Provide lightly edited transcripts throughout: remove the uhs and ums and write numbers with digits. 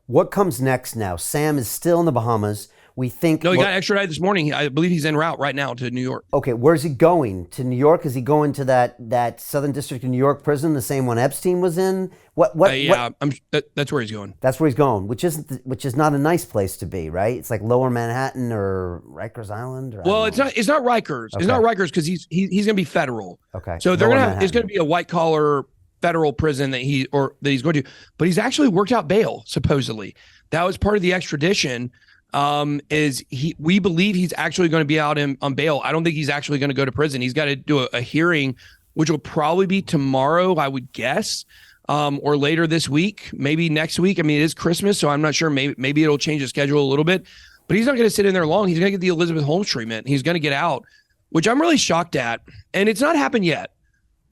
What comes next now? Sam is still in the Bahamas. We think. No, he got extradited this morning. I believe he's en route right now to New York. Okay, where's he going? To New York? Is he going to that Southern District of New York prison, the same one Epstein was in? Yeah, that's where he's going. That's where he's going, which is not a nice place to be, right? It's like Lower Manhattan or Rikers Island. Well, it's not Rikers. Okay. It's not Rikers because he's going to be federal. Okay. So they're it's going to be a white collar federal prison that he's going to. But he's actually worked out bail supposedly. That was part of the extradition. We believe he's actually going to be out on bail. I don't think he's actually going to go to prison. He's got to do a hearing, which will probably be tomorrow, I would guess, or later this week, maybe next week. I mean, it is Christmas, so I'm not sure. Maybe it'll change the schedule a little bit, but he's not going to sit in there long. He's going to get the Elizabeth Holmes treatment. He's going to get out, which I'm really shocked at. And it's not happened yet,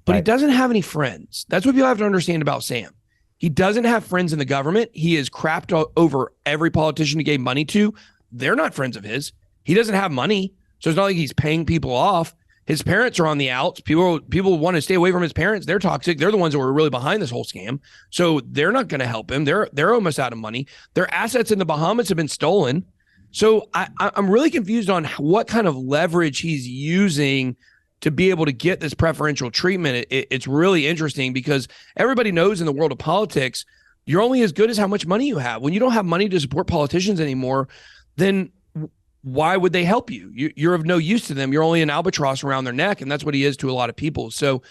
but He doesn't have any friends. That's what people have to understand about Sam. He doesn't have friends in the government. He is crapped over every politician he gave money to. They're not friends of his. He doesn't have money, so it's not like he's paying people off. His parents are on the outs. People want to stay away from his parents. They're toxic. They're the ones that were really behind this whole scam. So they're not going to help him. They're almost out of money. Their assets in the Bahamas have been stolen. So I'm really confused on what kind of leverage he's using to be able to get this preferential treatment. It's really interesting because everybody knows in the world of politics, you're only as good as how much money you have. When you don't have money to support politicians anymore, then why would they help you? You're of no use to them. You're only an albatross around their neck, and that's what he is to a lot of people. So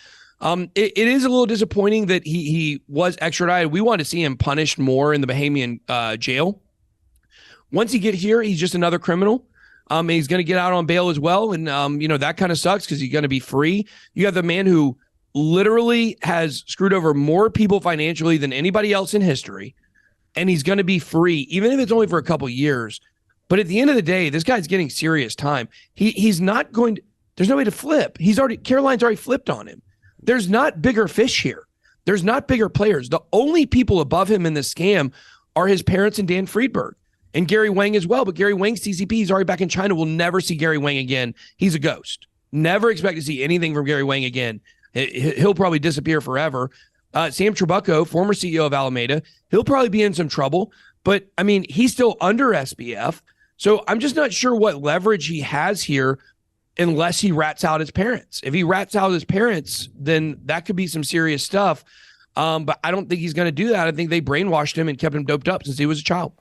it is a little disappointing that he was extradited. We want to see him punished more in the Bahamian jail. Once he get here, he's just another criminal. And he's going to get out on bail as well. And, that kind of sucks because he's going to be free. You have the man who literally has screwed over more people financially than anybody else in history. And he's going to be free, even if it's only for a couple years. But at the end of the day, this guy's getting serious time. He's not going to, there's no way to flip. Caroline's already flipped on him. There's not bigger fish here. There's not bigger players. The only people above him in this scam are his parents and Dan Friedberg. And Gary Wang as well. But Gary Wang's CCP, he's already back in China. We'll never see Gary Wang again. He's a ghost. Never expect to see anything from Gary Wang again. He'll probably disappear forever. Sam Trabucco, former CEO of Alameda, he'll probably be in some trouble. But, I mean, he's still under SBF. So I'm just not sure what leverage he has here unless he rats out his parents. If he rats out his parents, then that could be some serious stuff. But I don't think he's going to do that. I think they brainwashed him and kept him doped up since he was a child.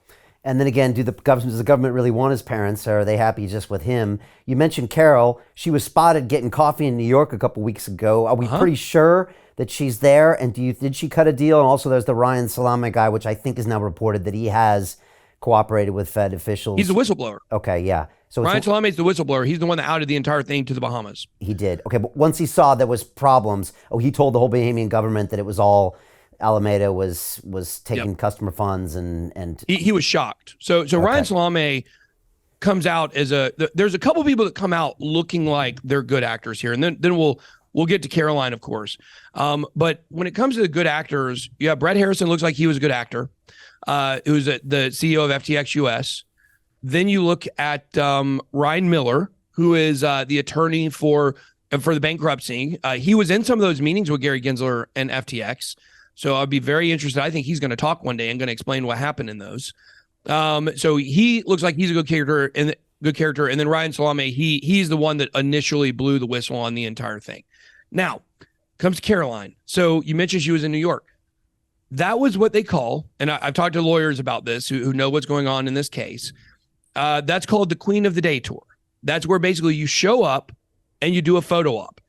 And then again, does the government really want his parents, or are they happy just with him? You mentioned Carol. She was spotted getting coffee in New York a couple weeks ago. Are we pretty sure that she's there? And did she cut a deal? And also there's the Ryan Salame guy, which I think is now reported that he has cooperated with Fed officials. He's a whistleblower. Okay, yeah. So Ryan Salame is the whistleblower. He's the one that outed the entire thing to the Bahamas. He did. Okay, but once he saw there was problems, he told the whole Bahamian government that it was all Alameda was taking customer funds and he was shocked. So okay. Ryan Salame comes out as there's a couple people that come out looking like they're good actors here, and then we'll get to Caroline, of course. But when it comes to the good actors, Brett Harrison looks like he was a good actor, who's the CEO of FTX US. Then you look at Ryan Miller, who is the attorney for the bankruptcy. He was in some of those meetings with Gary Gensler and FTX. So I'd be very interested. I think he's going to talk one day and going to explain what happened in those. So he looks like he's a good character. And then Ryan Salame, he's the one that initially blew the whistle on the entire thing. Now comes Caroline. So you mentioned she was in New York. That was what they call, and I've talked to lawyers about this who know what's going on in this case. That's called the Queen of the Day tour. That's where basically you show up and you do a photo op.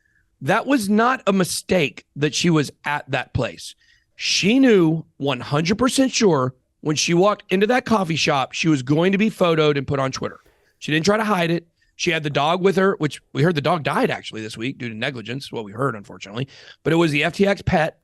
That was not a mistake that she was at that place. She knew 100% sure when she walked into that coffee shop, she was going to be photoed and put on Twitter. She didn't try to hide it. She had the dog with her, which we heard the dog died actually this week due to negligence. What we heard, unfortunately, but it was the FTX pet.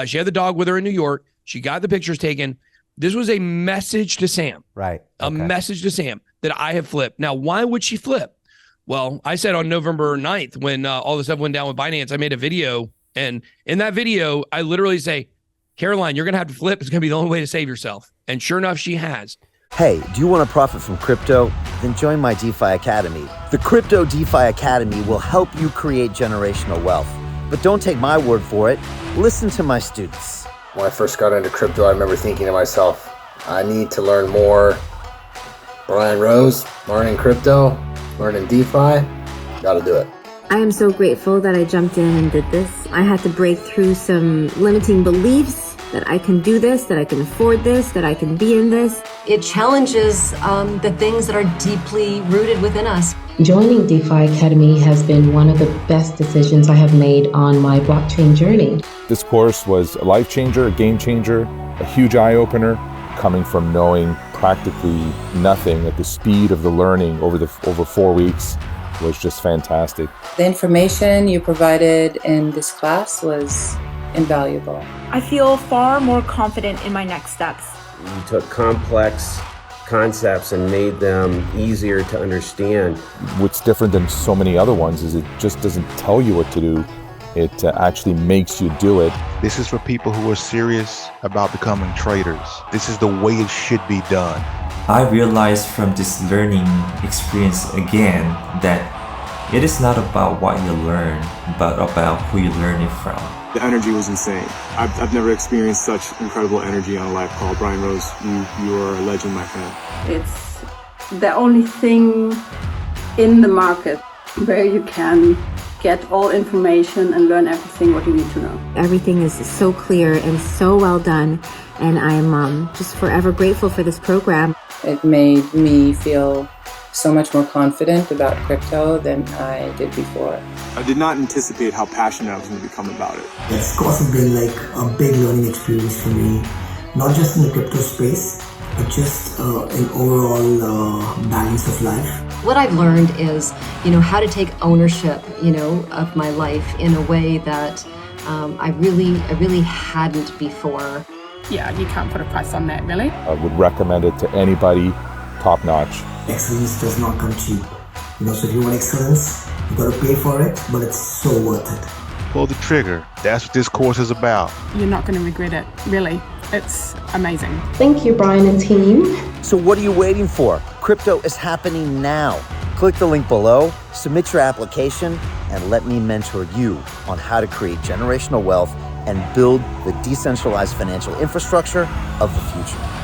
She had the dog with her in New York. She got the pictures taken. This was a message to Sam, right? A message to Sam that I have flipped. Now, why would she flip? Well, I said on November 9th, when all the stuff went down with Binance, I made a video. And in that video, I literally say, Caroline, you're going to have to flip. It's going to be the only way to save yourself. And sure enough, she has. Hey, do you want to profit from crypto? Then join my DeFi Academy. The Crypto DeFi Academy will help you create generational wealth. But don't take my word for it. Listen to my students. When I first got into crypto, I remember thinking to myself, I need to learn more. Brian Rose, learning crypto, learning DeFi, gotta do it. I am so grateful that I jumped in and did this. I had to break through some limiting beliefs that I can do this, that I can afford this, that I can be in this. It challenges the things that are deeply rooted within us. Joining DeFi Academy has been one of the best decisions I have made on my blockchain journey. This course was a life changer, a game changer, a huge eye-opener, coming from knowing practically nothing at the speed of the learning over 4 weeks was just fantastic. The information you provided in this class was invaluable. I feel far more confident in my next steps. You took complex concepts and made them easier to understand. What's different than so many other ones is it just doesn't tell you what to do. It actually makes you do it. This is for people who are serious about becoming traders. This is the way it should be done. I realized from this learning experience again that it is not about what you learn, but about who you learn it from. The energy was insane. I've never experienced such incredible energy on a live call. Brian Rose, you are a legend, my friend. It's the only thing in the market where you can get all information and learn everything what you need to know. Everything is so clear and so well done, and I am just forever grateful for this program. It made me feel so much more confident about crypto than I did before. I did not anticipate how passionate I was going to become about it. This course has been like a big learning experience for me, not just in the crypto space, but just an overall balance of life. What I've learned is, how to take ownership, of my life in a way that I really hadn't before. Yeah, you can't put a price on that, really. I would recommend it to anybody, top notch. Excellence does not come cheap. So if you want excellence, you gotta pay for it, but it's so worth it. Pull the trigger. That's what this course is about. You're not going to regret it, really. It's amazing. Thank you, Brian and team. So what are you waiting for? Crypto is happening now. Click the link below, submit your application, and let me mentor you on how to create generational wealth and build the decentralized financial infrastructure of the future.